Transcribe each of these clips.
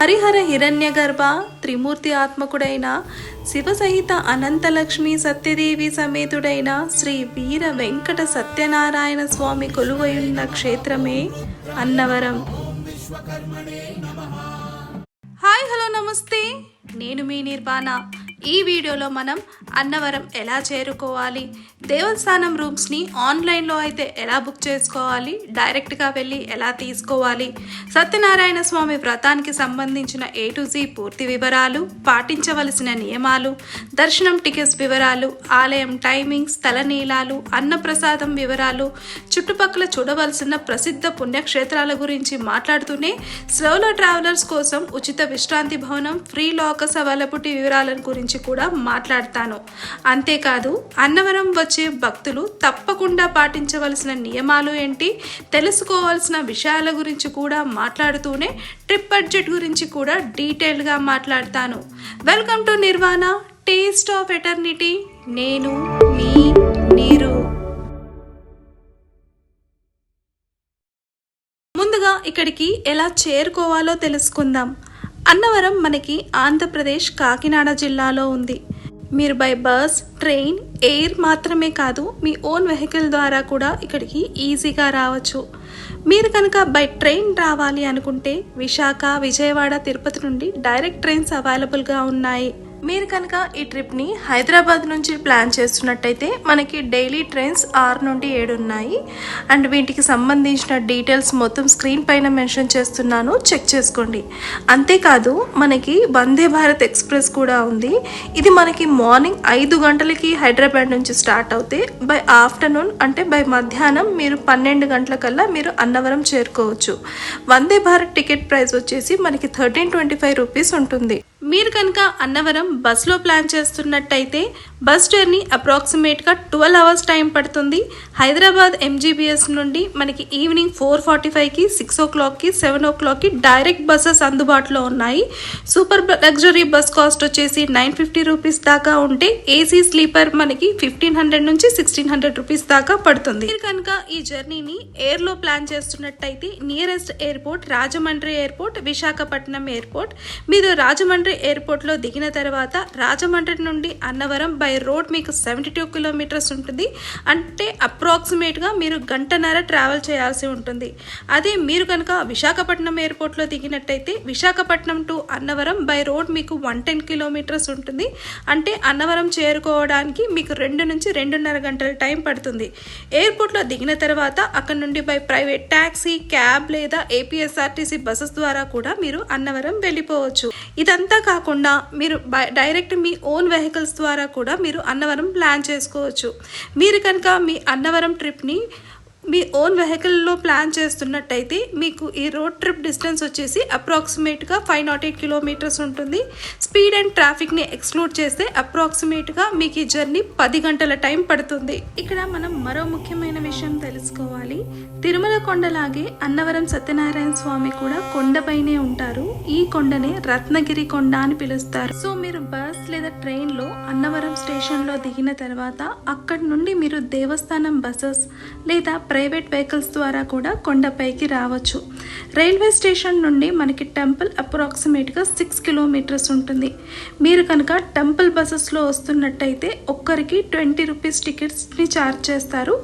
హరిహర హిరణ్యగర్భ త్రిమూర్తి ఆత్మకుడైన శివసహిత అనంతలక్ష్మి సత్యదేవి సమేతుడైన శ్రీ వీర వెంకట సత్యనారాయణ స్వామి కొలువయున్న క్షేత్రమే Annavaram. Hi hello నమస్తే, నేను మీ నిర్వాణ. ఈ వీడియోలో మనం అన్నవరం ఎలా చేరుకోవాలి, దేవస్థానం రూమ్స్ని ఆన్లైన్లో అయితే ఎలా బుక్ చేసుకోవాలి, డైరెక్ట్గా వెళ్ళి ఎలా తీసుకోవాలి, సత్యనారాయణ స్వామి వ్రతానికి సంబంధించిన A to Z పూర్తి వివరాలు, పాటించవలసిన నియమాలు, దర్శనం టికెట్స్ వివరాలు, ఆలయం టైమింగ్స్, తలనీలాలు, అన్నప్రసాదం వివరాలు, చుట్టుపక్కల చూడవలసిన ప్రసిద్ధ పుణ్యక్షేత్రాల గురించి మాట్లాడుతూనే స్లోలో ట్రావెలర్స్ కోసం ఉచిత విశ్రాంతి భవనం, ఫ్రీ లాకర్స్ అవైలబిలిటీ వివరాల గురించి కూడా మాట్లాడతాను. అంతేకాదు అన్నవరం వచ్చే భక్తులు తప్పకుండా పాటించవలసిన నియమాలు ఏంటి, తెలుసుకోవాల్సిన విషయాల గురించి కూడా మాట్లాడుతూనే ట్రిప్ బడ్జెట్ గురించి కూడా డీటెయిల్గా మాట్లాడతాను. Welcome to Nirvana, taste of eternity. నేను మీ నీరు. ముందుగా ఇక్కడికి ఎలా చేరుకోవాలో తెలుసుకుందాం. అన్నవరం మనకి ఆంధ్రప్రదేశ్ కాకినాడ జిల్లాలో ఉంది. మీరు బై బస్, ట్రైన్, ఎయిర్ మాత్రమే కాదు మీ ఓన్ వెహికల్ ద్వారా కూడా ఇక్కడికి ఈజీగా రావచ్చు. మీరు కనుక బై ట్రైన్ రావాలి అనుకుంటే విశాఖ, విజయవాడ, తిరుపతి నుండి డైరెక్ట్ ట్రైన్స్ అవైలబుల్గా ఉన్నాయి. మీరు కనుక ఈ ట్రిప్ని హైదరాబాద్ నుంచి ప్లాన్ చేస్తున్నట్టయితే మనకి డైలీ ట్రైన్స్ 6 నుండి 7 ఉన్నాయి. అండ్ వీటికి సంబంధించిన డీటెయిల్స్ మొత్తం స్క్రీన్ పైన మెన్షన్ చేస్తున్నాను, చెక్ చేసుకోండి. అంతేకాదు మనకి వందే భారత్ ఎక్స్ప్రెస్ కూడా ఉంది. ఇది మనకి మార్నింగ్ 5 గంటలకి హైదరాబాద్ నుంచి స్టార్ట్ అవుతే బై ఆఫ్టర్నూన్ అంటే బై మధ్యాహ్నం మీరు 12 గంటలకల్లా మీరు అన్నవరం చేరుకోవచ్చు. వందే భారత్ టికెట్ ప్రైస్ వచ్చేసి మనకి 1325 రూపీస్ ఉంటుంది. మీరు కనుక అన్నవరం బస్లో ప్లాన్ చేస్తున్నట్టయితే బస్ జర్నీ అప్రాక్సిమేట్గా 12 అవర్స్ టైం పడుతుంది. హైదరాబాద్ MGBS నుండి మనకి ఈవినింగ్ 4:45కి, 6 o'clockకి, 7 o'clockకి డైరెక్ట్ బస్సెస్ అందుబాటులో ఉన్నాయి. సూపర్ లగ్జరీ బస్ కాస్ట్ వచ్చేసి 950 రూపీస్ దాకా ఉంటే AC స్లీపర్ మనకి 1500 నుంచి 1600 రూపీస్ దాకా పడుతుంది. మీరు కనుక ఈ జర్నీని ఎయిర్లో ప్లాన్ చేస్తున్నట్టయితే nearest airport Rajahmundry airport, Visakhapatnam airport. మీరు రాజమండ్రి ఎయిర్పోర్ట్లో దిగిన తర్వాత రాజమండ్రి నుండి అన్నవరం బై రోడ్ మీకు 72 కిలోమీటర్స్ ఉంటుంది. అంటే అప్రాక్సిమేట్గా మీరు గంటన్నర ట్రావెల్ చేయాల్సి ఉంటుంది. అదే మీరు కనుక విశాఖపట్నం ఎయిర్పోర్ట్లో దిగినట్టయితే Visakhapatnam to Annavaram by road మీకు 110 కిలోమీటర్స్ ఉంటుంది. అంటే అన్నవరం చేరుకోవడానికి మీకు 2 నుంచి 2.5 గంటల టైం పడుతుంది. ఎయిర్పోర్ట్లో దిగిన తర్వాత అక్కడ నుండి బై ప్రైవేట్ ట్యాక్సీ, క్యాబ్ లేదా APSRTC బస్సెస్ ద్వారా కూడా మీరు అన్నవరం వెళ్ళిపోవచ్చు. ఇదంతా కాకుండా మీరు డైరెక్ట్ మీ ఓన్ వెహికల్స్ ద్వారా కూడా మీరు అన్నవరం ప్లాన్ చేసుకోవచ్చు. మీరు కనుక మీ అన్నవరం ట్రిప్ని మీ ఓన్ వెహికల్లో ప్లాన్ చేస్తున్నట్టయితే మీకు ఈ రోడ్ ట్రిప్ డిస్టెన్స్ వచ్చేసి అప్రాక్సిమేట్గా 508 కిలోమీటర్స్ ఉంటుంది. స్పీడ్ అండ్ ట్రాఫిక్ని ఎక్స్క్లూడ్ చేస్తే అప్రాక్సిమేట్గా మీకు ఈ జర్నీ 10 గంటల టైం పడుతుంది. ఇక్కడ మనం మరో ముఖ్యమైన విషయం తెలుసుకోవాలి. తిరుమల కొండలాగే అన్నవరం సత్యనారాయణ స్వామి కూడా కొండపైనే ఉంటారు. ఈ కొండనే రత్నగిరి కొండ అని పిలుస్తారు. సో మీరు బస్ లేదా ట్రైన్లో అన్నవరం స్టేషన్లో దిగిన తర్వాత అక్కడి నుండి మీరు దేవస్థానం బస్సెస్ లేదా ప్రైవేట్ వెహికల్స్ ద్వారా కూడా కొండపైకి రావచ్చు. రైల్వే స్టేషన్ నుండి మనకి టెంపుల్ అప్రాక్సిమేట్గా 6 కిలోమీటర్స్ ఉంటుంది. మీరు కనుక టెంపుల్ బస్సెస్లో వస్తున్నట్టయితే ఒక్కరికి 20 రూపీస్ టికెట్స్ని ఛార్జ్ చేస్తారు.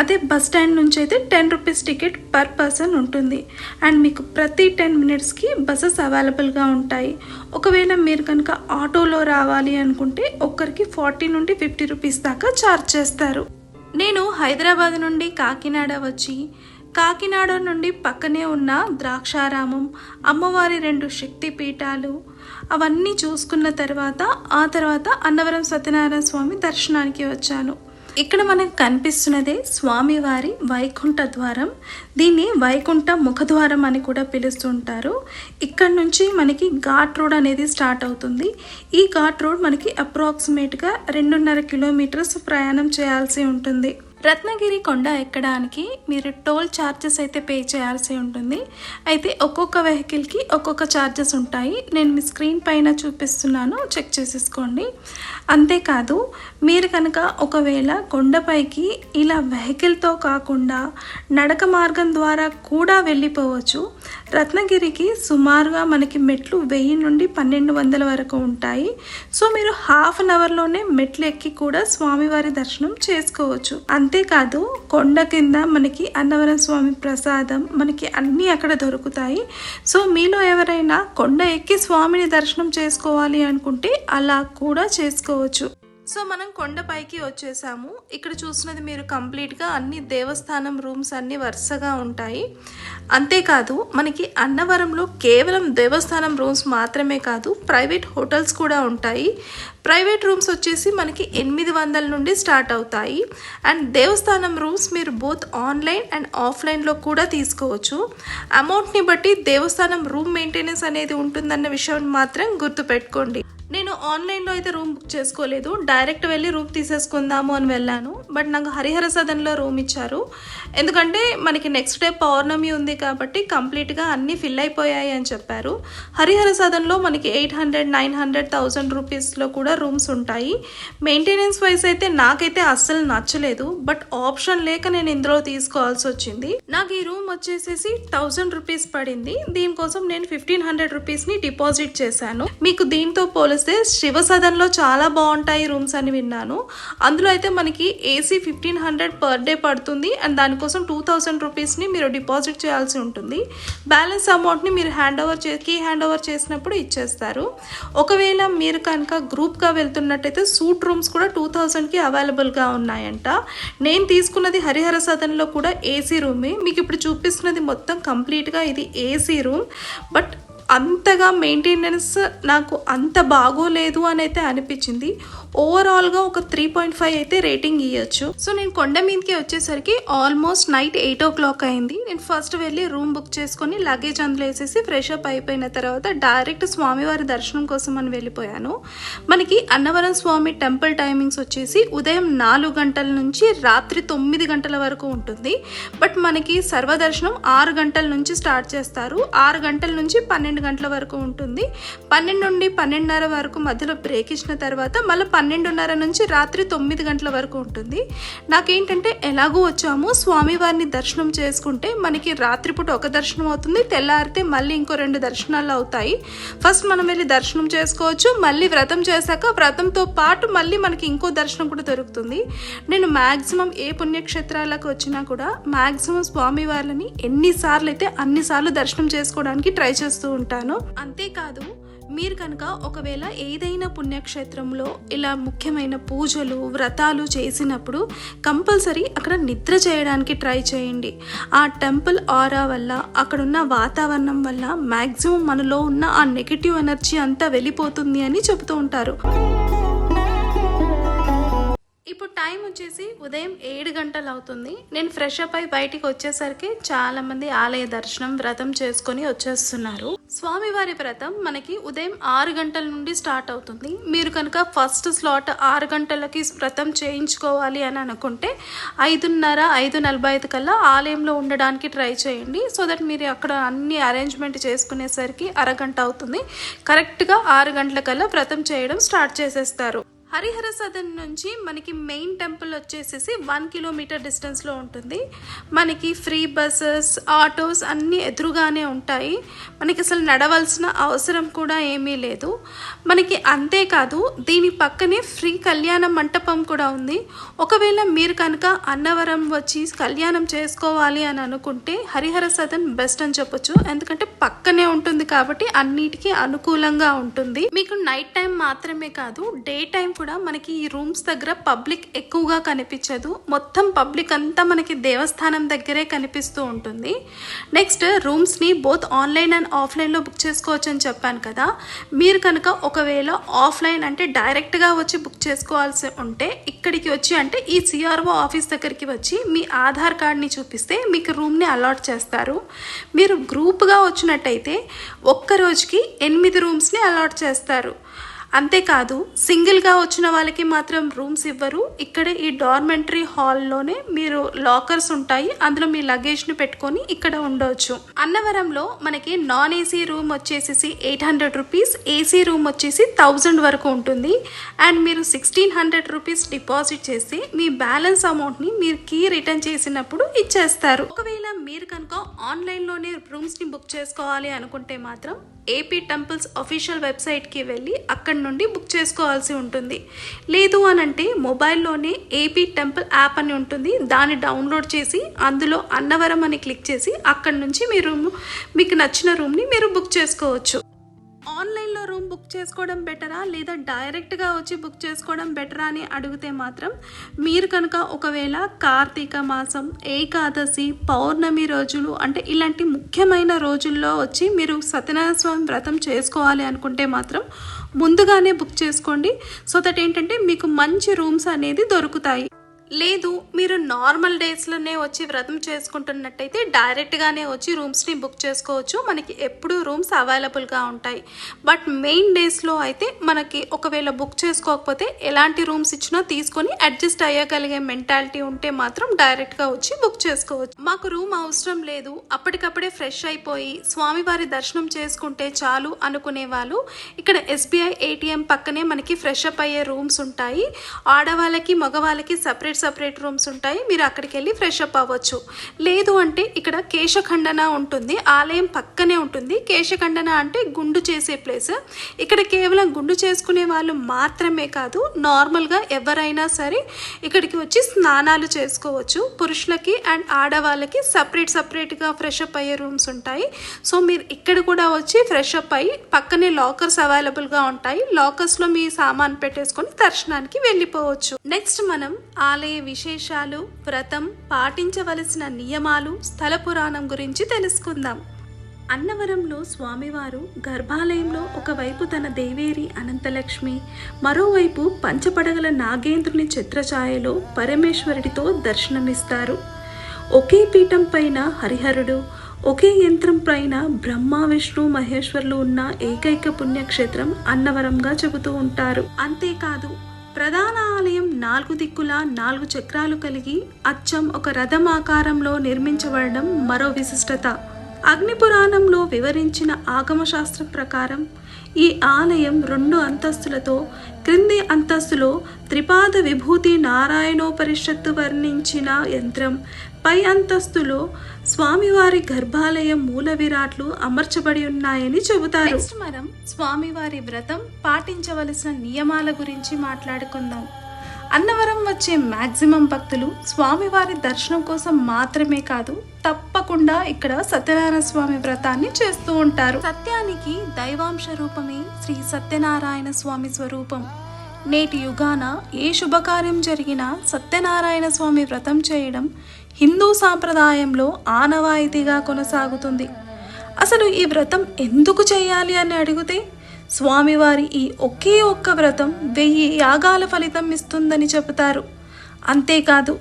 అదే బస్ స్టాండ్ నుంచి అయితే 10 రూపీస్ టికెట్ పర్ పర్సన్ ఉంటుంది. అండ్ మీకు ప్రతి 10 మినిట్స్కి బస్సెస్ అవైలబుల్గా ఉంటాయి. ఒకవేళ మీరు కనుక ఆటోలో రావాలి అనుకుంటే ఒక్కరికి 40 నుండి 50 రూపీస్ దాకా ఛార్జ్ చేస్తారు. నేను హైదరాబాద్ నుండి కాకినాడ వచ్చి కాకినాడ నుండి పక్కనే ఉన్న ద్రాక్షారామం, అమ్మవారి 2 శక్తి పీఠాలు అవన్నీ చూసుకున్న తర్వాత ఆ తర్వాత అన్నవరం సత్యనారాయణ స్వామి దర్శనానికి వచ్చాను. ఇక్కడ మనకు కనిపిస్తున్నదే స్వామివారి వైకుంఠ ద్వారం. దీన్ని వైకుంఠ ముఖద్వారం అని కూడా పిలుస్తుంటారు. ఇక్కడ నుంచి మనకి ఘాట్ రోడ్ అనేది స్టార్ట్ అవుతుంది. ఈ ఘాట్ రోడ్ మనకి అప్రాక్సిమేట్గా 2.5 కిలోమీటర్స్ ప్రయాణం చేయాల్సి ఉంటుంది. రత్నగిరి కొండ ఎక్కడానికి మీరు టోల్ ఛార్జెస్ అయితే పే చేయాల్సి ఉంటుంది. అయితే ఒక్కొక్క వెహికల్కి ఒక్కొక్క ఛార్జెస్ ఉంటాయి. నేను మీ స్క్రీన్ పైన చూపిస్తున్నాను, చెక్ చేసేసుకోండి. అంతేకాదు మీరు కనుక ఒకవేళ కొండపైకి ఇలా వెహికల్తో కాకుండా నడక మార్గం ద్వారా కూడా వెళ్ళిపోవచ్చు. రత్నగిరికి సుమారుగా మనకి మెట్లు 1000 నుండి 1200 వరకు ఉంటాయి. సో మీరు హాఫ్ అన్ అవర్లోనే మెట్లు ఎక్కి కూడా స్వామివారి దర్శనం చేసుకోవచ్చు. అంతేకాదు కొండ కింద మనకి అన్నవరం స్వామి ప్రసాదం మనకి అన్నీ అక్కడ దొరుకుతాయి. సో మీలో ఎవరైనా కొండ ఎక్కి స్వామిని దర్శనం చేసుకోవాలి అనుకుంటే అలా కూడా చేసుకోవచ్చు. సో మనం కొండపైకి వచ్చేసాము. ఇక్కడ చూసినది మీరు కంప్లీట్గా అన్ని దేవస్థానం రూమ్స్ అన్నీ వరుసగా ఉంటాయి. అంతేకాదు మనకి అన్నవరంలో కేవలం దేవస్థానం రూమ్స్ మాత్రమే కాదు, ప్రైవేట్ హోటల్స్ కూడా ఉంటాయి. ప్రైవేట్ రూమ్స్ వచ్చేసి మనకి 800 నుండి స్టార్ట్ అవుతాయి. అండ్ దేవస్థానం రూమ్స్ మీరు బోత్ ఆన్లైన్ అండ్ ఆఫ్లైన్లో కూడా తీసుకోవచ్చు. అమౌంట్ని బట్టి దేవస్థానం రూమ్ మెయింటెనెన్స్ అనేది ఉంటుందన్న విషయం మాత్రం గుర్తుపెట్టుకోండి. నేను ఆన్లైన్లో అయితే రూమ్ బుక్ చేసుకోలేదు, డైరెక్ట్ వెళ్ళి రూమ్ తీసేసుకుందాము అని వెళ్ళాను. బట్ నాకు హరిహర సదన్లో రూమ్ ఇచ్చారు. ఎందుకంటే మనకి నెక్స్ట్ డే పౌర్ణమి ఉంది కాబట్టి కంప్లీట్గా అన్నీ ఫిల్ అయిపోయాయి అని చెప్పారు. హరిహర సదన్లో మనకి 800, 900, 1000 రూపీస్లో కూడా రూమ్స్ ఉంటాయి. మెయింటెనెన్స్ వైజ్ అయితే నాకైతే అస్సలు నచ్చలేదు, బట్ ఆప్షన్ లేక నేను ఇందులో తీసుకోవాల్సి వచ్చింది. నాకు ఈ రూమ్ వచ్చేసేసి 1000 రూపీస్ పడింది. దీనికోసం నేను 1500 రూపీస్ని డిపాజిట్ చేశాను. మీకు దీంతో శివ సదన్లో చాలా బాగుంటాయి రూమ్స్ అని విన్నాను. అందులో అయితే మనకి ఏసీ 1500 పర్ డే పడుతుంది. అండ్ దానికోసం 2000 రూపీస్ని మీరు డిపాజిట్ చేయాల్సి ఉంటుంది. బ్యాలెన్స్ అమౌంట్ని మీరు కీ హ్యాండ్ ఓవర్ చేసినప్పుడు ఇచ్చేస్తారు. ఒకవేళ మీరు కనుక గ్రూప్గా వెళ్తున్నట్టయితే సూట్ రూమ్స్ కూడా 2000కి అవైలబుల్గా ఉన్నాయంట. నేను తీసుకున్నది హరిహర సదన్లో కూడా ఏసీ రూమే. మీకు ఇప్పుడు చూపిస్తున్నది మొత్తం కంప్లీట్గా ఇది ఏసీ రూమ్. బట్ అంతగా మెయింటెనెన్స్ నాకు అంత బాగోలేదు అని అయితే అనిపించింది. ఓవరాల్గా ఒక 3.5 అయితే రేటింగ్ ఇవ్వచ్చు. సో నేను కొండ మీదకి వచ్చేసరికి ఆల్మోస్ట్ నైట్ 8 o'clock అయింది. నేను ఫస్ట్ వెళ్ళి రూమ్ బుక్ చేసుకొని లగేజ్ అందులో వేసేసి ఫ్రెష్ అప్ అయిపోయిన తర్వాత డైరెక్ట్ స్వామివారి దర్శనం కోసం అని వెళ్ళిపోయాను. మనకి అన్నవరం స్వామి టెంపుల్ టైమింగ్స్ వచ్చేసి ఉదయం 4 గంటల నుంచి రాత్రి 9 గంటల వరకు ఉంటుంది. బట్ మనకి సర్వదర్శనం 6 గంటల నుంచి స్టార్ట్ చేస్తారు. 6 గంటల నుంచి 12 గంటల వరకు ఉంటుంది. 12 నుండి 12:30 వరకు మధ్యలో బ్రేక్ ఇచ్చిన తర్వాత మళ్ళీ 12:30 నుంచి రాత్రి 9 గంటల వరకు ఉంటుంది. నాకేంటంటే ఎలాగూ వచ్చాము, స్వామివారిని దర్శనం చేసుకుంటే మనకి రాత్రిపూట ఒక దర్శనం అవుతుంది, తెల్లారితే మళ్ళీ ఇంకో 2 దర్శనాలు అవుతాయి. ఫస్ట్ మనం వెళ్ళి దర్శనం చేసుకోవచ్చు, మళ్ళీ వ్రతం చేశాక వ్రతంతో పాటు మళ్ళీ మనకి ఇంకో దర్శనం కూడా దొరుకుతుంది. నేను మ్యాక్సిమం ఏ పుణ్యక్షేత్రాలకు వచ్చినా కూడా మ్యాక్సిమం స్వామివారిని ఎన్నిసార్లు అయితే అన్నిసార్లు దర్శనం చేసుకోవడానికి ట్రై చేస్తూ ఉంటాను. అంతేకాదు మీరు కనుక ఒకవేళ ఏదైనా పుణ్యక్షేత్రంలో ఇలా ముఖ్యమైన పూజలు వ్రతాలు చేసినప్పుడు కంపల్సరీ అక్కడ నిద్ర చేయడానికి ట్రై చేయండి. ఆ టెంపుల్ ఆరా వల్ల అక్కడున్న వాతావరణం వల్ల మ్యాక్సిమం మనలో ఉన్న ఆ నెగిటివ్ ఎనర్జీ అంతా వెళ్ళిపోతుంది అని చెబుతూ ఉంటారు. ఇప్పుడు టైం వచ్చేసి ఉదయం 7 గంటలు అవుతుంది. నేను ఫ్రెష్ అప్ అయి బయటికి వచ్చేసరికి చాలా మంది ఆలయ దర్శనం వ్రతం చేసుకొని వచ్చేస్తున్నారు. స్వామివారి వ్రతం మనకి ఉదయం 6 గంటల నుండి స్టార్ట్ అవుతుంది. మీరు కనుక ఫస్ట్ స్లాట్ 6 గంటలకి వ్రతం చేయించుకోవాలి అని అనుకుంటే 5:30, 5:45 కల్లా ఆలయంలో ఉండడానికి ట్రై చేయండి. సో దట్ మీరు అక్కడ అన్ని అరేంజ్మెంట్ చేసుకునేసరికి అరగంట అవుతుంది. కరెక్ట్గా 6 గంటల కల్లా వ్రతం చేయడం స్టార్ట్ చేసేస్తారు. హరిహర సదన్ నుంచి మనకి మెయిన్ టెంపుల్ వచ్చేసేసి 1 కిలోమీటర్ డిస్టెన్స్లో ఉంటుంది. మనకి ఫ్రీ బస్సెస్ ఆటోస్ అన్నీ ఎదురుగానే ఉంటాయి. మనకి అసలు నడవలసిన అవసరం కూడా ఏమీ లేదు. మనకి అంతేకాదు దీని పక్కనే ఫ్రీ కళ్యాణ మంటపం కూడా ఉంది. ఒకవేళ మీరు కనుక అన్నవరం వచ్చి కళ్యాణం చేసుకోవాలి అని అనుకుంటే హరిహర సదన్ బెస్ట్ అని చెప్పొచ్చు. ఎందుకంటే పక్కనే ఉంటుంది కాబట్టి అన్నిటికీ అనుకూలంగా ఉంటుంది. మీకు నైట్ టైం మాత్రమే కాదు డే టైం కూడా మనకి ఈ రూమ్స్ దగ్గర పబ్లిక్ ఎక్కువగా కనిపించదు. మొత్తం పబ్లిక్ అంతా మనకి దేవస్థానం దగ్గరే కనిపిస్తూ ఉంటుంది. నెక్స్ట్ రూమ్స్ని బోత్ ఆన్లైన్ అండ్ ఆఫ్లైన్లో బుక్ చేసుకోవచ్చు అని చెప్పాను కదా. మీరు కనుక ఒకవేళ ఆఫ్లైన్ అంటే డైరెక్ట్గా వచ్చి బుక్ చేసుకోవాల్సి ఉంటే ఇక్కడికి వచ్చి అంటే ఈ సిఆర్ఓ ఆఫీస్ దగ్గరికి వచ్చి మీ ఆధార్ కార్డ్ని చూపిస్తే మీకు రూమ్ని అలాట్ చేస్తారు. మీరు గ్రూప్గా వచ్చినట్టయితే ఒక్క రోజుకి 8 రూమ్స్ని అలాట్ చేస్తారు. అంతేకాదు సింగిల్గా వచ్చిన వాళ్ళకి మాత్రం రూమ్స్ ఇవ్వరు. ఇక్కడ ఈ డార్మెంటరీ హాల్లోనే మీరు లాకర్స్ ఉంటాయి, అందులో మీ లగేజ్ని పెట్టుకొని ఇక్కడ ఉండవచ్చు. అన్నవరంలో మనకి నాన్ ఏసీ రూమ్ వచ్చేసి 800 రూపీస్, ఏసీ రూమ్ వచ్చేసి 1000 వరకు ఉంటుంది. అండ్ మీరు 1600 రూపీస్ డిపాజిట్ చేసి మీ బ్యాలెన్స్ అమౌంట్ని మీరు కీ రిటర్న్ చేసినప్పుడు ఇచ్చేస్తారు. ఒకవేళ మీరు కనుక ఆన్లైన్లోనే రూమ్స్ని బుక్ చేసుకోవాలి అనుకుంటే మాత్రం ఏపీ టెంపుల్స్ అఫీషియల్ వెబ్సైట్కి వెళ్ళి అక్కడి నుండి బుక్ చేసుకోవాల్సి ఉంటుంది. లేదు అనంటే మొబైల్లోనే ఏపీ టెంపుల్ యాప్ అని ఉంటుంది, దాన్ని డౌన్లోడ్ చేసి అందులో అన్నవరం అని క్లిక్ చేసి అక్కడి నుంచి మీరు మీకు నచ్చిన రూమ్ని మీరు బుక్ చేసుకోవచ్చు. ఆన్లైన్లో రూమ్ బుక్ చేసుకోవడం బెటరా లేదా డైరెక్ట్గా వచ్చి బుక్ చేసుకోవడం బెటరా అని అడిగితే మాత్రం మీరు కనుక ఒకవేళ కార్తీక మాసం, ఏకాదశి, పౌర్ణమి రోజులు అంటే ఇలాంటి ముఖ్యమైన రోజుల్లో వచ్చి మీరు సత్యనారాయణ స్వామి వ్రతం చేసుకోవాలి అనుకుంటే మాత్రం ముందుగానే బుక్ చేసుకోండి. సో దట్ ఏంటంటే మీకు మంచి రూమ్స్ అనేది దొరుకుతాయి. లేదు మీరు నార్మల్ డేస్లోనే వచ్చి వ్రతం చేసుకుంటున్నట్టయితే డైరెక్ట్గానే వచ్చి రూమ్స్ని బుక్ చేసుకోవచ్చు, మనకి ఎప్పుడూ రూమ్స్ అవైలబుల్గా ఉంటాయి. బట్ మెయిన్ డేస్లో అయితే మనకి ఒకవేళ బుక్ చేసుకోకపోతే ఎలాంటి రూమ్స్ ఇచ్చినా తీసుకొని అడ్జస్ట్ అయ్యగలిగే మెంటాలిటీ ఉంటే మాత్రం డైరెక్ట్గా వచ్చి బుక్ చేసుకోవచ్చు. మాకు రూమ్ అవసరం లేదు, అప్పటికప్పుడే ఫ్రెష్ అయిపోయి స్వామివారి దర్శనం చేసుకుంటే చాలు అనుకునే వాళ్ళు ఇక్కడ SBI ATM పక్కనే మనకి ఫ్రెష్ అప్ అయ్యే రూమ్స్ ఉంటాయి. ఆడవాళ్ళకి మగవాళ్ళకి సపరేట్ రూమ్స్ ఉంటాయి, మీరు అక్కడికి వెళ్ళి ఫ్రెష్ అప్ అవ్వచ్చు. లేదు అంటే ఇక్కడ కేశఖండన ఉంటుంది, ఆలయం పక్కనే ఉంటుంది. కేశఖండన అంటే గుండు చేసే ప్లేస్. ఇక్కడ కేవలం గుండు చేసుకునే వాళ్ళు మాత్రమే కాదు, నార్మల్గా ఎవరైనా సరే ఇక్కడికి వచ్చి స్నానాలు చేసుకోవచ్చు. పురుషులకి అండ్ ఆడవాళ్ళకి సపరేట్గా ఫ్రెష్ అప్ అయ్యే రూమ్స్ ఉంటాయి. సో మీరు ఇక్కడ కూడా వచ్చి ఫ్రెష్ అప్ అయ్యి పక్కనే లాకర్స్ అవైలబుల్గా ఉంటాయి, లాకర్స్లో మీ సామాన్ పెట్టేసుకొని దర్శనానికి వెళ్ళిపోవచ్చు. నెక్స్ట్ మనం ఆలయ విశేషాలు, వ్రతం, పాటించవలసిన నియమాలు, స్థల పురాణం గురించి తెలుసుకుందాం. అన్నవరంలో స్వామివారు గర్భాలయంలో ఒకవైపు తన దేవేరి అనంతలక్ష్మి, మరోవైపు పంచపడగల నాగేంద్రుని ఛత్రఛాయలో పరమేశ్వరుడితో దర్శనమిస్తారు. ఒకే పీఠం పైన హరిహరుడు, ఒకే యంత్రం పైన బ్రహ్మ, విష్ణు, మహేశ్వరులు ఉన్న ఏకైక పుణ్యక్షేత్రం అన్నవరంగా చెబుతూ ఉంటారు. అంతేకాదు ప్రధాన ఆలయం 4 దిక్కులా 4 చక్రాలు కలిగి అచ్చం ఒక రథం ఆకారంలో నిర్మించబడడం మరో విశిష్టత. అగ్నిపురాణంలో వివరించిన ఆగమశాస్త్రం ప్రకారం ఈ ఆలయం 2 అంతస్తులతో, క్రింది అంతస్తులో త్రిపాద విభూతి నారాయణోపనిషత్తు వర్ణించిన యంత్రం, పై అంతస్తులో స్వామివారి గర్భాలయం మూల విరాట్లు అమర్చబడి ఉన్నాయని చెబుతారు. నెక్స్ట్ మనం స్వామివారి వ్రతం, పాటించవలసిన నియమాల గురించి మాట్లాడుకుందాం. అన్నవరం వచ్చే మ్యాక్సిమం భక్తులు స్వామివారి దర్శనం కోసం మాత్రమే కాదు, తప్పకుండా ఇక్కడ సత్యనారాయణ స్వామి వ్రతాన్ని చేస్తూ ఉంటారు. సత్యానికి దైవాంశ రూపమే శ్రీ సత్యనారాయణ స్వామి స్వరూపం. నేటి యుగాన ఏ శుభకార్యం జరిగినా సత్యనారాయణ స్వామి వ్రతం చేయడం హిందూ సాంప్రదాయంలో ఆనవాయితీగా కొనసాగుతుంది. అసలు ఈ వ్రతం ఎందుకు చేయాలి అని అడిగితే స్వామివారి ఈ ఒకే ఒక్క వ్రతం 1000 యాగాల ఫలితం ఇస్తుందని చెబుతారు. అంతేకాదు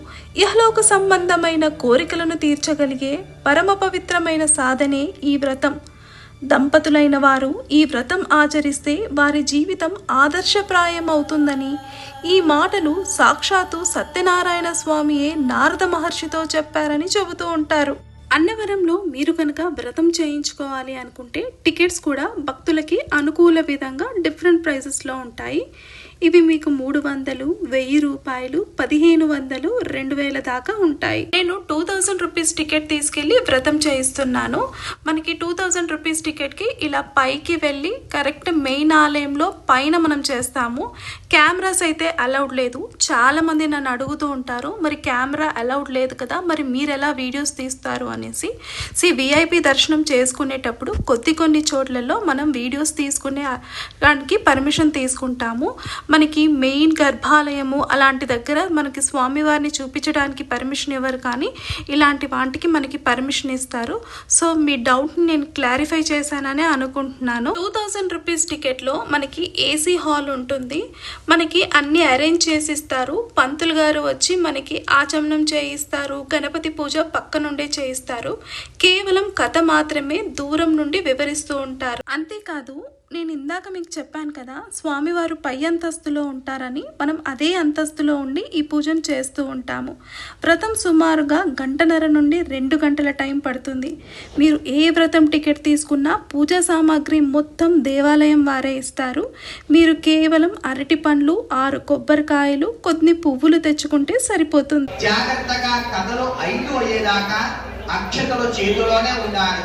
ఇహలోక సంబంధమైన కోరికలను తీర్చగలిగే పరమ పవిత్రమైన సాధనే ఈ వ్రతం. దంపతులైన వారు ఈ వ్రతం ఆచరిస్తే వారి జీవితం ఆదర్శప్రాయం అవుతుందని ఈ మాటలు సాక్షాత్తు సత్యనారాయణ స్వామియే నారద మహర్షితో చెప్పారని చెబుతూ ఉంటారు. అన్నవరంలో మీరు కనుక వ్రతం చేయించుకోవాలి అనుకుంటే టికెట్స్ కూడా భక్తులకి అనుకూల విధంగా డిఫరెంట్ ప్రైసెస్లో ఉంటాయి. ఇవి మీకు 300, 1000 రూపాయలు, 1500, 2000 దాకా ఉంటాయి. నేను 2000 రూపీస్ టికెట్ తీసుకెళ్ళి వ్రతం చేయిస్తున్నాను. మనకి 2000 రూపీస్ టికెట్కి ఇలా పైకి వెళ్ళి కరెక్ట్ మెయిన్ ఆలయంలో పైన మనం చేస్తాము. కెమెరాస్ అయితే అలౌడ్ లేదు. చాలామంది నన్ను అడుగుతూ ఉంటారు, మరి కెమెరా అలౌడ్ లేదు కదా, మరి మీరు ఎలా వీడియోస్ తీస్తారు అనేసి. విఐపి దర్శనం చేసుకునేటప్పుడు కొన్ని చోట్లలో మనం వీడియోస్ తీసుకునే దానికి పర్మిషన్ తీసుకుంటాము. మనకి మెయిన్ గర్భాలయము అలాంటి దగ్గర మనకి స్వామివారిని చూపించడానికి పర్మిషన్ ఇవ్వరు, కానీ ఇలాంటి వాటికి మనకి పర్మిషన్ ఇస్తారు. సో మీ డౌట్ని నేను క్లారిఫై చేశానని అనుకుంటున్నాను. 2000 రూపీస్ టికెట్లో మనకి ఏసీ హాల్ ఉంటుంది, మనకి అన్ని అరేంజ్ చేసిస్తారు. పంతులు గారు వచ్చి మనకి ఆచమనం చేయిస్తారు, గణపతి పూజ పక్క నుండే చేయిస్తారు. కేవలం కథ మాత్రమే దూరం నుండి వివరిస్తూ ఉంటారు. అంతేకాదు నేను ఇందాక మీకు చెప్పాను కదా, స్వామివారు పై అంతస్తులో ఉంటారని. మనం అదే అంతస్తులో ఉండి ఈ పూజను చేస్తూ ఉంటాము. వ్రతం సుమారుగా 1:30 నుండి 2 గంటల టైం పడుతుంది. మీరు ఏ వ్రతం టికెట్ తీసుకున్నా పూజా సామాగ్రి మొత్తం దేవాలయం వారే ఇస్తారు. మీరు కేవలం అరటి పండ్లు, 6 కొబ్బరికాయలు, కొన్ని పువ్వులు తెచ్చుకుంటే సరిపోతుంది. జాగ్రత్తగా కథలు 5 అయ్యేదాకా అక్షతలు చేతిలోనే ఉండాలి.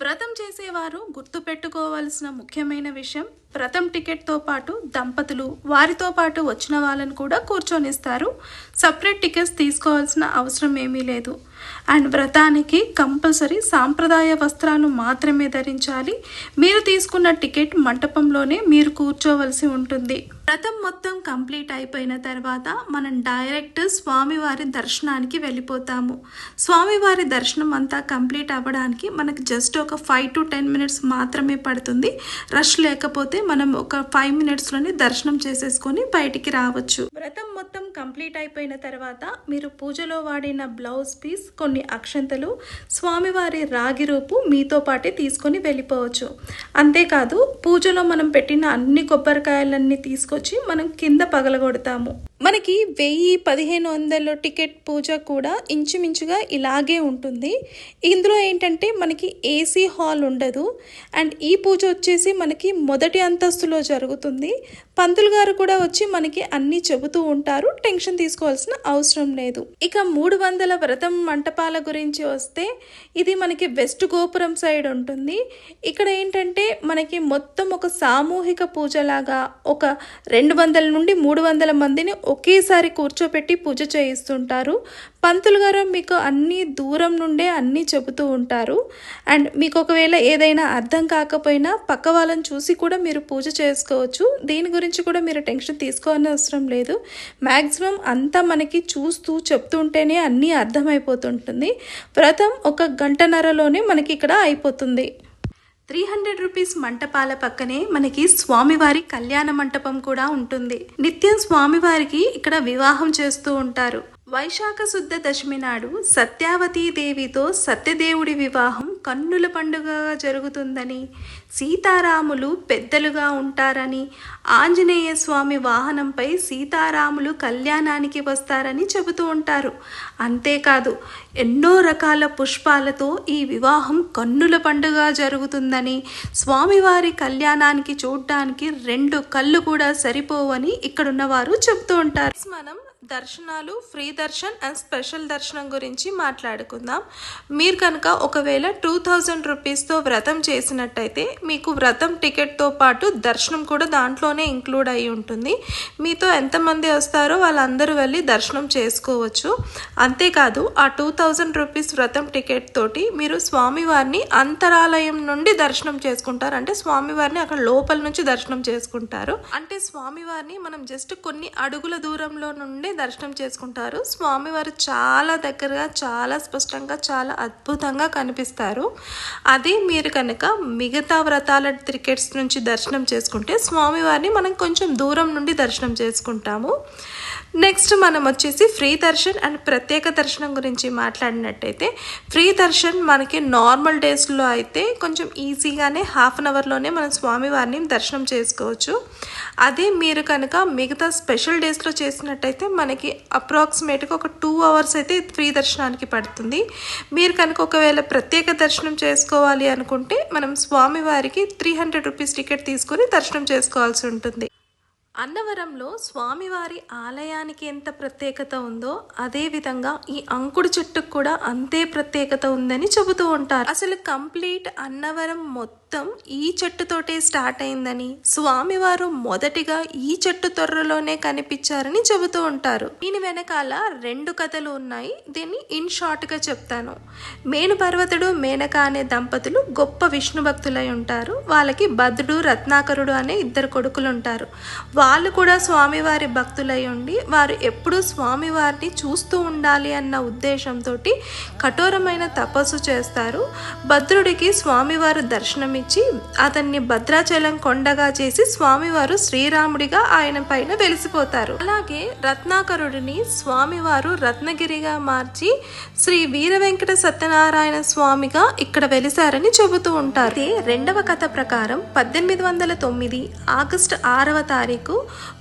వ్రతం చేసేవారు గుర్తుపెట్టుకోవాల్సిన ముఖ్యమైన విషయం, వ్రతం టికెట్తో పాటు దంపతులు వారితో పాటు వచ్చిన వాళ్ళని కూడా కూర్చొనిస్తారు. సపరేట్ టికెట్స్ తీసుకోవాల్సిన అవసరం ఏమీ లేదు. అండ్ వ్రతానికి కంపల్సరీ సాంప్రదాయ వస్త్రాలు మాత్రమే ధరించాలి. మీరు తీసుకున్న టికెట్ మంటపంలోనే మీరు కూర్చోవలసి ఉంటుంది. వ్రతం మొత్తం కంప్లీట్ అయిపోయిన తర్వాత మనం డైరెక్ట్ స్వామివారి దర్శనానికి వెళ్ళిపోతాము. స్వామివారి దర్శనం అంతా కంప్లీట్ అవ్వడానికి మనకు జస్ట్ ఒక 5 to 10 minutes మాత్రమే పడుతుంది. రష్ లేకపోతే మనం ఒక 5 minutesలోనే దర్శనం చేసేసుకొని బయటికి రావచ్చు. వ్రతం మొత్తం కంప్లీట్ అయిపోయిన తర్వాత మీరు పూజలో వాడిన బ్లౌజ్ పీస్, కొన్ని అక్షంతలు, స్వామివారి రాగి రూపు మీతో పాటే తీసుకొని వెళ్ళిపోవచ్చు. అంతేకాదు పూజలో మనం పెట్టిన అన్ని కొబ్బరికాయలన్నీ తీసుకొచ్చి మనం కింద పగలగొడతాము. మనకి 1000-1500 టికెట్ పూజ కూడా ఇంచుమించుగా ఇలాగే ఉంటుంది. ఇందులో ఏంటంటే మనకి ఏసీ హాల్ ఉండదు. అండ్ ఈ పూజ వచ్చేసి మనకి మొదటి అంతస్తులో జరుగుతుంది. పంతులు గారు కూడా వచ్చి మనకి అన్నీ చెబుతూ ఉంటారు. టెన్షన్ తీసుకోవాల్సిన అవసరం లేదు. ఇక 300 వ్రతం మంటపాల గురించి వస్తే, ఇది మనకి వెస్ట్ గోపురం సైడ్ ఉంటుంది. ఇక్కడ ఏంటంటే మనకి మొత్తం ఒక సామూహిక పూజలాగా ఒక 200 నుండి 300 మందిని ఒకేసారి కూర్చోపెట్టి పూజ చేయిస్తుంటారు. పంతులు గారు మీకు అన్ని దూరం నుండే అన్నీ చెబుతూ ఉంటారు. అండ్ మీకు ఒకవేళ ఏదైనా అర్థం కాకపోయినా పక్క వాళ్ళని చూసి కూడా మీరు పూజ చేసుకోవచ్చు. దీని గురించి కూడా మీరు టెన్షన్ తీసుకోవాల్సిన అవసరం లేదు. మ్యాక్సిమం అంతా మనకి చూస్తూ చెప్తుంటేనే అన్నీ అర్థమైపోతుంటుంది. వ్రతం ఒక 1:30లోనే మనకి ఇక్కడ అయిపోతుంది. 300 రూపీస్ మంటపాల పక్కనే మనకి స్వామివారి కళ్యాణ మంటపం కూడా ఉంటుంది. నిత్యం స్వామివారికి ఇక్కడ వివాహం చేస్తూ ఉంటారు. వైశాఖ శుద్ధ దశమి నాడు సత్యావతీ దేవితో సత్యదేవుడి వివాహం కన్నుల పండుగగా జరుగుతుందని, సీతారాములు పెద్దలుగా ఉంటారని, ఆంజనేయ స్వామి వాహనంపై సీతారాములు కళ్యాణానికి వస్తారని చెబుతూ ఉంటారు. అంతేకాదు ఎన్నో రకాల పుష్పాలతో ఈ వివాహం కన్నుల పండుగ జరుగుతుందని, స్వామివారి కళ్యాణానికి చూడడానికి 2 కళ్ళు కూడా సరిపోవని ఇక్కడున్న వారు చెబుతూ ఉంటారు. మనం దర్శనాలు, ఫ్రీ దర్శన్ అండ్ స్పెషల్ దర్శనం గురించి మాట్లాడుకుందాం. మీరు కనుక ఒకవేళ 2000 రూపీస్తో వ్రతం చేసినట్టయితే మీకు వ్రతం టికెట్తో పాటు దర్శనం కూడా దాంట్లోనే ఇంక్లూడ్ అయి ఉంటుంది. మీతో ఎంతమంది వస్తారో వాళ్ళందరూ వెళ్ళి దర్శనం చేసుకోవచ్చు. అంతేకాదు ఆ 2000 రూపీస్ వ్రతం టికెట్ తోటి మీరు స్వామివారిని అంతరాలయం నుండి దర్శనం చేసుకుంటారు. అంటే స్వామివారిని అక్కడ లోపల నుంచి దర్శనం చేసుకుంటారు. అంటే స్వామివారిని మనం జస్ట్ కొన్ని అడుగుల దూరంలో నుండి దర్శనం చేసుకుంటారు. స్వామివారు చాలా దగ్గరగా, చాలా స్పష్టంగా, చాలా అద్భుతంగా కనిపిస్తారు. అదే మీరు కనుక మిగతా వ్రతాల టికెట్స్ నుంచి దర్శనం చేసుకుంటే స్వామివారిని మనం కొంచెం దూరం నుండి దర్శనం చేసుకుంటాము. నెక్స్ట్ మనం వచ్చేసి ఫ్రీ దర్శన్ అండ్ ప్రత్యేక దర్శనం గురించి మాట్లాడినట్టయితే, ఫ్రీ దర్శన్ మనకి నార్మల్ డేస్లో అయితే కొంచెం ఈజీగానే 1/2 అవర్లోనే మనం స్వామివారిని దర్శనం చేసుకోవచ్చు. అదే మీరు కనుక మిగతా స్పెషల్ డేస్లో చేసినట్టయితే మనకి అప్రాక్సిమేట్గా ఒక 2 hours అయితే ఫ్రీ దర్శనానికి పడుతుంది. మీరు కనుక ఒకవేళ ప్రత్యేక దర్శనం చేసుకోవాలి అనుకుంటే మనం స్వామివారికి 300 రూపీస్ టికెట్ తీసుకొని దర్శనం చేసుకోవాల్సి ఉంటుంది. అన్నవరంలో స్వామివారి ఆలయానికి ఎంత ప్రత్యేకత ఉందో అదేవిధంగా ఈ అంకుడు చెట్టుకు కూడా అంతే ప్రత్యేకత ఉందని చెబుతూ ఉంటారు. అసలు కంప్లీట్ అన్నవరం మొత్తం ఈ చెట్టుతోటే స్టార్ట్ అయిందని, స్వామివారు మొదటిగా ఈ చెట్టు తొర్రలోనే కనిపించారని చెబుతూ ఉంటారు. దీని వెనకాల 2 కథలు ఉన్నాయి. దీన్ని ఇన్ షార్ట్గా చెప్తాను. మేను పర్వతుడు, మేనక అనే దంపతులు గొప్ప విష్ణు భక్తులై ఉంటారు. వాళ్ళకి భద్రుడు, రత్నాకరుడు అనే 2 కొడుకులు ఉంటారు. వాళ్ళు కూడా స్వామివారి భక్తులై ఉండి వారు ఎప్పుడూ స్వామివారిని చూస్తూ ఉండాలి అన్న ఉద్దేశంతో కఠోరమైన తపస్సు చేస్తారు. భద్రుడికి స్వామివారు దర్శనమిచ్చి అతన్ని భద్రాచలం కొండగా చేసి స్వామివారు శ్రీరాముడిగా ఆయన పైన వెలిసిపోతారు. అలాగే రత్నాకరుడిని స్వామివారు రత్నగిరిగా మార్చి శ్రీ వీర వెంకట సత్యనారాయణ స్వామిగా ఇక్కడ వెలిసారని చెబుతూ ఉంటారు. రెండవ కథ ప్రకారం 1809 ఆగస్టు 6వ తారీఖు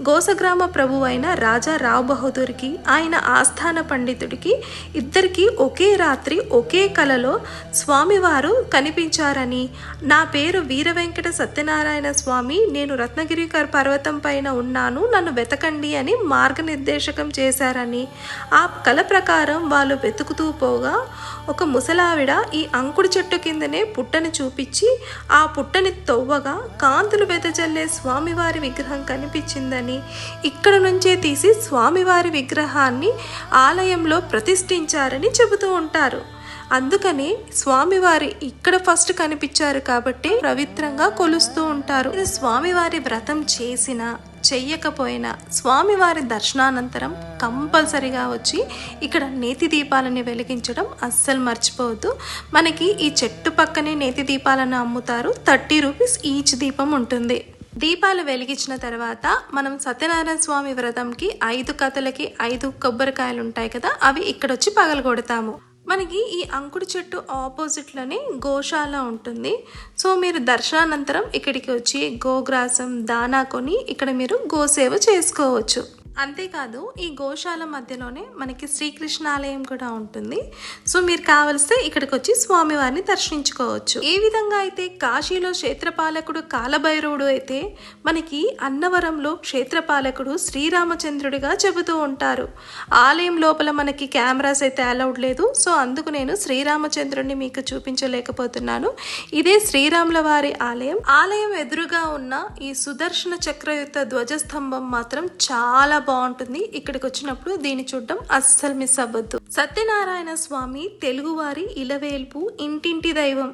గోసగ్రామ ప్రభు అయిన రాజా రావ్ బహదూర్కి ఆయన ఆస్థాన పండితుడికి ఇద్దరికి ఒకే రాత్రి ఒకే కలలో స్వామివారు కనిపించారని, నా పేరు వీర వెంకట సత్యనారాయణ స్వామి, నేను రత్నగిరి పర్వతం పైన ఉన్నాను, నన్ను వెతకండి అని మార్గనిర్దేశకం చేశారని, ఆ కల ప్రకారం వాళ్ళు వెతుకుతూ పోగా ఒక ముసలావిడ ఈ అంకుడు చెట్టు కిందనే పుట్టని చూపించి ఆ పుట్టని తవ్వగా కాంతులు వెదజల్లే స్వామివారి విగ్రహం కనిపించిందని, ఇక్కడ నుంచే తీసి స్వామివారి విగ్రహాన్ని ఆలయంలో ప్రతిష్ఠించారని చెబుతూ ఉంటారు. అందుకని స్వామివారి ఇక్కడ ఫస్ట్ కనిపించారు కాబట్టి పవిత్రంగా కొలుస్తూ ఉంటారు. స్వామివారి వ్రతం చేసిన చెయ్యకపోయినా స్వామివారి దర్శనానంతరం కంపల్సరిగా వచ్చి ఇక్కడ నేతి దీపాలని వెలిగించడం అస్సలు మర్చిపోవద్దు. మనకి ఈ చెట్టు పక్కనే నేతి దీపాలను అమ్ముతారు. 30 రూపీస్ ఈచ్ దీపం ఉంటుంది. దీపాలు వెలిగించిన తర్వాత మనం సత్యనారాయణ స్వామి వ్రతంకి 5 కథలకి 5 కొబ్బరికాయలు ఉంటాయి కదా, అవి ఇక్కడ వచ్చి పగలగొడతాము. మనకి ఈ అంకుడు చెట్టు ఆపోజిట్లోనే గోశాల ఉంటుంది. సో మీరు దర్శనానంతరం ఇక్కడికి వచ్చి గోగ్రాసం దానా కొని ఇక్కడ మీరు గోసేవ చేసుకోవచ్చు. అంతేకాదు ఈ గోశాల మధ్యలోనే మనకి శ్రీకృష్ణ ఆలయం కూడా ఉంటుంది. సో మీరు కావలిస్తే ఇక్కడికి వచ్చి స్వామివారిని దర్శించుకోవచ్చు. ఏ విధంగా అయితే కాశీలో క్షేత్రపాలకుడు కాలభైరవుడు అయితే మనకి అన్నవరంలో క్షేత్రపాలకుడు శ్రీరామచంద్రుడిగా చెబుతూ ఉంటారు. ఆలయం లోపల మనకి కెమెరాస్ అయితే అలౌడ్ లేదు. సో అందుకు నేను శ్రీరామచంద్రుడిని మీకు చూపించలేకపోతున్నాను. ఇదే శ్రీరాముల వారి ఆలయం. ఆలయం ఎదురుగా ఉన్న ఈ సుదర్శన చక్రయుక్త ధ్వజస్తంభం మాత్రం చాలా బాగుంటుంది. ఇక్కడికి వచ్చినప్పుడు దీన్ని చూడడం అస్సలు మిస్ అవ్వద్దు. సత్యనారాయణ స్వామి తెలుగువారి ఇలవేల్పు, ఇంటింటి దైవం.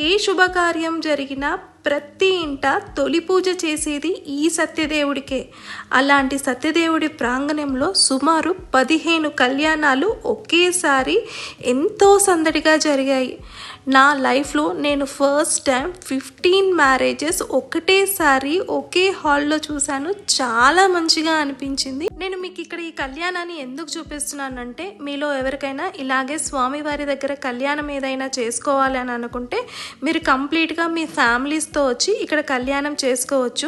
ఏ శుభకార్యం జరిగినా ప్రతి ఇంట తొలి పూజ చేసేది ఈ సత్యదేవుడికే. అలాంటి సత్యదేవుడి ప్రాంగణంలో సుమారు 15 కళ్యాణాలు ఒకేసారి ఎంతో సందడిగా జరిగాయి. నా లైఫ్లో నేను ఫస్ట్ టైం 15 మ్యారేజెస్ ఒకటేసారి ఒకే హాల్లో చూశాను. చాలా మంచిగా అనిపించింది. నేను మీకు ఇక్కడ ఈ కళ్యాణాన్ని ఎందుకు చూపిస్తున్నానంటే, మీలో ఎవరికైనా ఇలాగే స్వామివారి దగ్గర కళ్యాణం ఏదైనా చేసుకోవాలి అని అనుకుంటే మీరు కంప్లీట్గా మీ ఫ్యామిలీస్తో వచ్చి ఇక్కడ కళ్యాణం చేసుకోవచ్చు.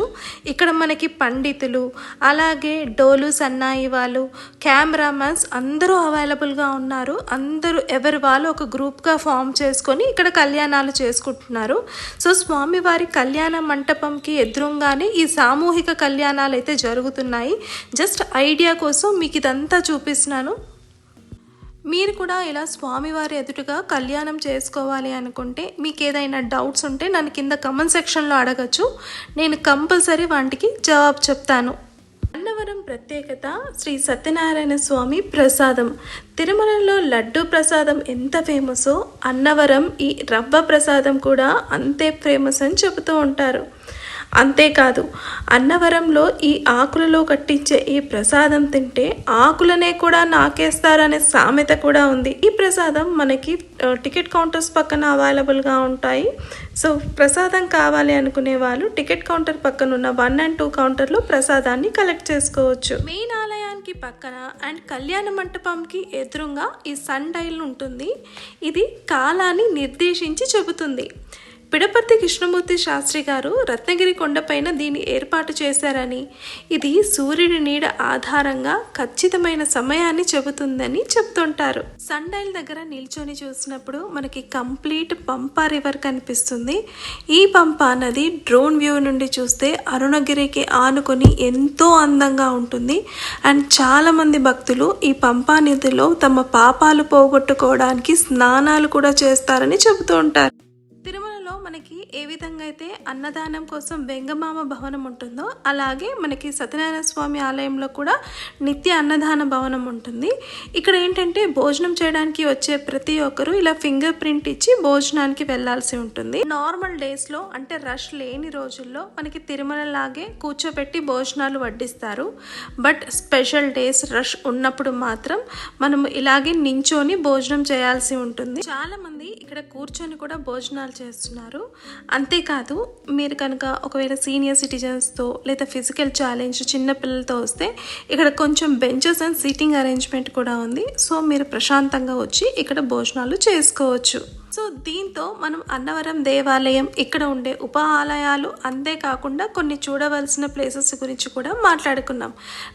ఇక్కడ మనకి పండితులు, అలాగే డోలు సన్నాయి వాళ్ళు, కెమెరామెన్స్ అందరూ అవైలబుల్గా ఉన్నారు. అందరూ ఎవరి వాళ్ళు ఒక గ్రూప్గా ఫామ్ చేసుకొని ఇక్కడ కళ్యాణాలు చేసుకుంటున్నారు. సో స్వామివారి కళ్యాణ మంటపంకి ఎదురుగానే ఈ సామూహిక కళ్యాణాలు అయితే జరుగుతున్నాయి. జస్ట్ ఐడియా కోసం మీకు ఇదంతా చూపిస్తున్నాను. మీరు కూడా ఇలా స్వామివారి ఎదురుగా కళ్యాణం చేసుకోవాలి అనుకుంటే మీకు ఏదైనా డౌట్స్ ఉంటే నన్ను కింద కమెంట్ సెక్షన్లో అడగచ్చు. నేను కంపల్సరీ వాటికి జవాబు చెప్తాను. అన్నవరం ప్రత్యేకత శ్రీ సత్యనారాయణ స్వామి ప్రసాదం. తిరుమలలో లడ్డు ప్రసాదం ఎంత ఫేమసో అన్నవరం ఈ రవ్వ ప్రసాదం కూడా అంతే ఫేమస్ అని చెబుతూ ఉంటారు. అంతేకాదు అన్నవరంలో ఈ ఆకులలో కట్టించే ఈ ప్రసాదం తింటే ఆకులనే కూడా నాకేస్తారనే సామెత కూడా ఉంది. ఈ ప్రసాదం మనకి టికెట్ కౌంటర్స్ పక్కన అవైలబుల్గా ఉంటాయి. సో ప్రసాదం కావాలి అనుకునే వాళ్ళు టికెట్ కౌంటర్ పక్కన ఉన్న 1 and 2 కౌంటర్లో ప్రసాదాన్ని కలెక్ట్ చేసుకోవచ్చు. మెయిన్ ఆలయానికి పక్కన అండ్ కళ్యాణ మంటపంకి ఎదురుగా ఈ సన్ డైల్ ఉంటుంది. ఇది కాలాన్ని నిర్దేశించి చెబుతుంది. పిడపర్తి కృష్ణమూర్తి శాస్త్రి గారు రత్నగిరి కొండపైన దీన్ని ఏర్పాటు చేశారని, ఇది సూర్యుడి నీడ ఆధారంగా ఖచ్చితమైన సమయాన్ని చెబుతుందని చెప్తుంటారు. సన్ డైల్ దగ్గర నిల్చొని చూసినప్పుడు మనకి కంప్లీట్ పంపా రివర్ కనిపిస్తుంది. ఈ పంపా నది డ్రోన్ వ్యూ నుండి చూస్తే అరుణగిరికి ఆనుకొని ఎంతో అందంగా ఉంటుంది. అండ్ చాలామంది భక్తులు ఈ పంపా నదిలో తమ పాపాలు పోగొట్టుకోవడానికి స్నానాలు కూడా చేస్తారని చెబుతూ ఉంటారు. తిరుమలలో మనకి ఏ విధంగా అయితే అన్నదానం కోసం వెంగమామ భవనం ఉంటుందో అలాగే మనకి సత్యనారాయణ స్వామి ఆలయంలో కూడా నిత్య అన్నదాన భవనం ఉంటుంది. ఇక్కడ ఏంటంటే భోజనం చేయడానికి వచ్చే ప్రతి ఒక్కరు ఇలా ఫింగర్ ప్రింట్ ఇచ్చి భోజనానికి వెళ్ళాల్సి ఉంటుంది. నార్మల్ డేస్లో అంటే రష్ లేని రోజుల్లో మనకి తిరుమల లాగే కూర్చోబెట్టి భోజనాలు వడ్డిస్తారు. బట్ స్పెషల్ డేస్ రష్ ఉన్నప్పుడు మాత్రం మనము ఇలాగే నించొని భోజనం చేయాల్సి ఉంటుంది. చాలా మంది ఇక్కడ కూర్చొని కూడా భోజనాలు చేస్తున్నారు. అంతేకాదు మీరు కనుక ఒకవేళ సీనియర్ సిటిజన్స్తో లేదా ఫిజికల్ ఛాలెంజ్ చిన్న పిల్లలతో వస్తే ఇక్కడ కొంచెం బెంచెస్ అండ్ సీటింగ్ అరేంజ్మెంట్ కూడా ఉంది. సో మీరు ప్రశాంతంగా వచ్చి ఇక్కడ భోజనాలు చేసుకోవచ్చు. సో దీంతో మనం అన్నవరం దేవాలయం, ఇక్కడ ఉండే ఉప ఆలయాలు, అంతేకాకుండా కొన్ని చూడవలసిన ప్లేసెస్ గురించి కూడా మాట్లాడుకున్నాం.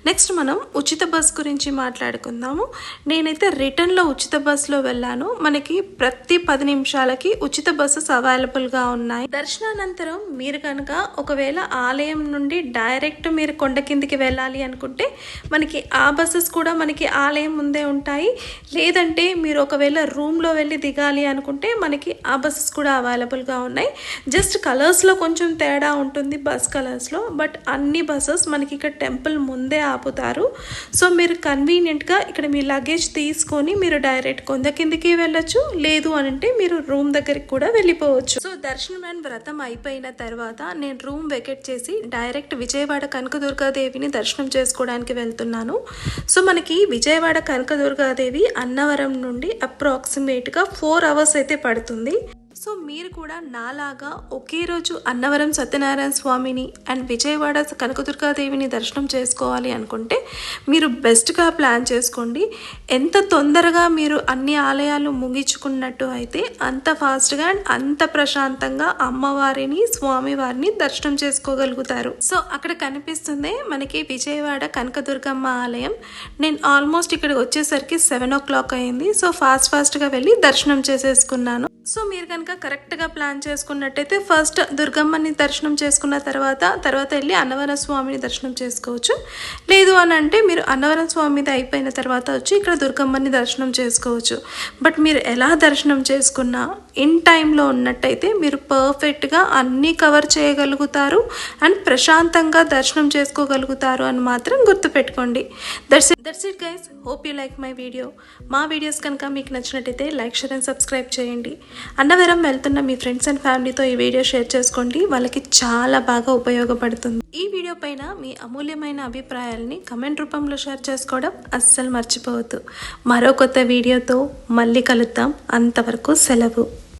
నెక్స్ట్ మనం ఉచిత బస్ గురించి మాట్లాడుకుందాము. నేనైతే రిటర్న్లో ఉచిత బస్సులో వెళ్ళాను. మనకి ప్రతి 10 నిమిషాలకి ఉచిత బస్సెస్ అవైలబుల్గా ఉన్నాయి. దర్శనానంతరం మీరు కనుక ఒకవేళ ఆలయం నుండి డైరెక్ట్ మీరు కొండ కిందికి వెళ్ళాలి అనుకుంటే మనకి ఆ బస్సెస్ కూడా మనకి ఆలయం ముందే ఉంటాయి. లేదంటే మీరు ఒకవేళ రూమ్లో వెళ్ళి దిగాలి అనుకుంటే మనకి ఆ బస్సెస్ కూడా అవైలబుల్గా ఉన్నాయి. జస్ట్ కలర్స్లో కొంచెం తేడా ఉంటుంది బస్ కలర్స్లో, బట్ అన్ని బస్సెస్ మనకి ఇక్కడ టెంపుల్ ముందే ఆపుతారు. సో మీరు కన్వీనియంట్గా ఇక్కడ మీ లగేజ్ తీసుకొని మీరు డైరెక్ట్ కొండ కిందికి వెళ్ళొచ్చు. లేదు అని అంటే మీరు రూమ్ దగ్గరికి కూడా వెళ్ళిపోవచ్చు. సో దర్శనం అండ్ వ్రతం అయిపోయిన తర్వాత నేను రూమ్ వెకెట్ చేసి డైరెక్ట్ విజయవాడ కనకదుర్గాదేవిని దర్శనం చేసుకోవడానికి వెళ్తున్నాను. సో మనకి విజయవాడ కనకదుర్గాదేవి అన్నవరం నుండి అప్రాక్సిమేట్గా 4 అవర్స్ అయితే పడుతుంది. సో మీరు కూడా నాలాగా ఒకే రోజు అన్నవరం సత్యనారాయణ స్వామిని అండ్ విజయవాడ కనకదుర్గాదేవిని దర్శనం చేసుకోవాలి అనుకుంటే మీరు బెస్ట్గా ప్లాన్ చేసుకోండి. ఎంత తొందరగా మీరు అన్ని ఆలయాలు ముగించుకున్నట్టు అయితే అంత ఫాస్ట్గా అండ్ అంత ప్రశాంతంగా అమ్మవారిని స్వామివారిని దర్శనం చేసుకోగలుగుతారు. సో అక్కడ కనిపిస్తుంది మనకి విజయవాడ కనకదుర్గమ్మ ఆలయం. నేను ఆల్మోస్ట్ ఇక్కడికి వచ్చేసరికి 7 o'clock అయింది. సో ఫాస్ట్గా వెళ్ళి దర్శనం చేసేసుకున్నాను. సో మీరు కనుక కరెక్ట్గా ప్లాన్ చేసుకున్నట్టయితే ఫస్ట్ దుర్గమ్మని దర్శనం చేసుకున్న తర్వాత వెళ్ళి అన్నవరం స్వామిని దర్శనం చేసుకోవచ్చు. లేదు అని అంటే మీరు అన్నవరం స్వామిది అయిపోయిన తర్వాత వచ్చి ఇక్కడ దుర్గమ్మని దర్శనం చేసుకోవచ్చు. బట్ మీరు ఎలా దర్శనం చేసుకున్నా ఇన్ టైంలో ఉన్నట్టయితే మీరు పర్ఫెక్ట్గా అన్నీ కవర్ చేయగలుగుతారు అండ్ ప్రశాంతంగా దర్శనం చేసుకోగలుగుతారు అని మాత్రం గుర్తుపెట్టుకోండి. That's it guys. Hope you like my video. మా వీడియోస్ కనుక మీకు నచ్చినట్టయితే లైక్, షేర్ అండ్ సబ్స్క్రైబ్ చేయండి. అన్నవరం వెళ్తున్న మీ ఫ్రెండ్స్ అండ్ ఫ్యామిలీతో ఈ వీడియో షేర్ చేసుకోండి. వాళ్ళకి చాలా బాగా ఉపయోగపడుతుంది. ఈ వీడియో పైన మీ అమూల్యమైన అభిప్రాయాలని కమెంట్ రూపంలో షేర్ చేసుకోవడం అస్సలు మర్చిపోవద్దు. మరో కొత్త వీడియోతో మళ్ళీ కలుద్దాం. అంతవరకు సెలవు.